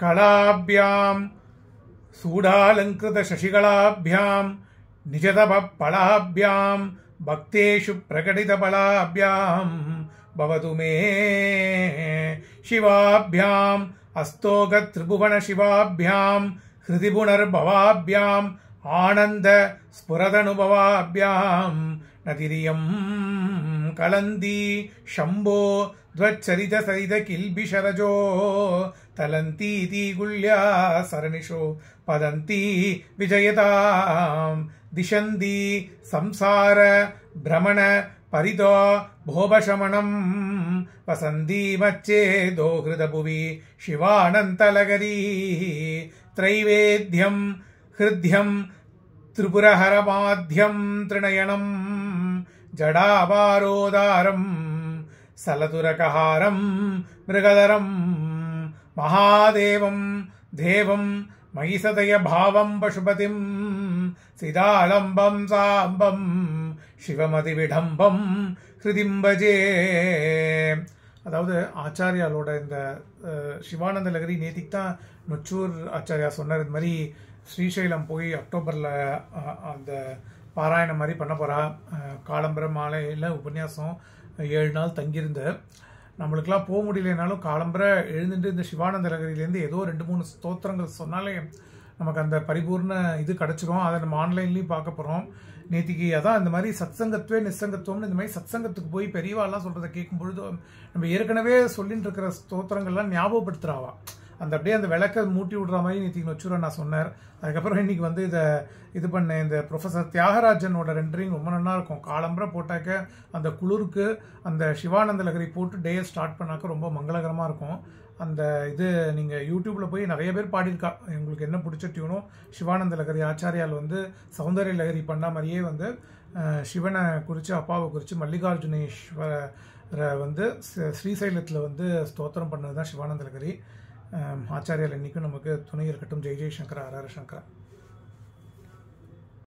कलाभ्यां सूडालंकृत शशिकलाभ्यां निजतप फलाभ्यां भक्तेषु प्रकटित फलाभ्यां भवतु मे शिवाभ्याम् अस्तोगत त्रिभुवन शिवाभ्यां हृदि पुनर्भवाभ्याम् आनंद स्फुरदनुभवाभ्यां नतिरियं कलन्दी शंभो द्वच्चरित सरित किल्बिषरजो तलन्तीति गुल्या सरणिषो पदन्ती विजयतां दिशन्ति संसार भ्रमण परितो भोभशमनं वसन्ती मच्चेदो हृदभुवि शिवानन्तलहरी त्रैवेद्यं हृद्यं त्रिपुरहरमाध्यं त्रिनयनं जडाभारोदारं सलतुरकहारं मृगधरं महादेवं देवं महिषदय भावं पशुपतिं सिदालंबं साम्बं शिवमतिविडम्बं हृदिं भजे. அதாவது ஆச்சாரியாலோட இந்த சிவானந்த லகரி நேத்திக்கு தான் நொச்சூர் ஆச்சாரியா சொன்னார். இது மாதிரி ஸ்ரீசைலம் போய் அக்டோபரில் அந்த பாராயணம் மாதிரி பண்ண போகிறா. காலம்பரை மாலையில் உபன்யாசம் 7 நாள் தங்கியிருந்த நம்மளுக்கெல்லாம் போக முடியலனாலும் காலம்பரை எழுந்துட்டு இந்த சிவானந்த லகரியிலேருந்து ஏதோ 2-3 ஸ்தோத்திரங்கள் சொன்னாலே நமக்கு அந்த பரிபூர்ண இது கிடச்சிரும். அதை நம்ம ஆன்லைன்லேயும் பார்க்க போகிறோம். நேத்திக்கு அதான் இந்த மாதிரி சத்சங்கத்துவே நிசங்கத்துவம்னு இந்த மாதிரி சத்சங்கத்துக்கு போய் பெரியவாலாம் சொல்கிறத கேட்கும் பொழுது நம்ம ஏற்கனவே சொல்லிட்டு இருக்கிற ஸ்தோத்திரங்கள்லாம் ஞாபகப்படுத்துகிறாவா. அந்த அப்படியே அந்த விளக்க மூட்டி விடுற மாதிரி நேத்திக்கு நொச்சூரன் நான் சொன்னார். அதுக்கப்புறம் இன்னைக்கு வந்து இது பண்ணேன். இந்த ப்ரொஃபஸர் தியாகராஜனோட ரெண்டரிங் ரொம்ப நல்லா இருக்கும். காலம்பரை போட்டாக்க அந்த குளிருக்கு அந்த சிவானந்த லகரி போட்டு டேயை ஸ்டார்ட் பண்ணாக்க ரொம்ப மங்களகரமாக இருக்கும். அந்த இது நீங்கள் யூடியூப்பில் போய் நிறைய பேர் பாடியிருக்கா. உங்களுக்கு என்ன பிடிச்ச டியூனோ சிவானந்த லகரி ஆச்சாரியால் வந்து சௌந்தர்ய லகரி பண்ண மாதிரியே வந்து சிவனை குறித்து அப்பாவை குறித்து மல்லிகார்ஜுனேஸ்வரரை வந்து ஸ்ரீசைலத்தில் வந்து ஸ்தோத்திரம் பண்ணது தான் சிவானந்த லகரி. ஆச்சாரியால் இன்றைக்கும் நமக்கு துணை இருக்கட்டும். ஜெய் ஜெய் சங்கரா, ஹர ஹர சங்கரா.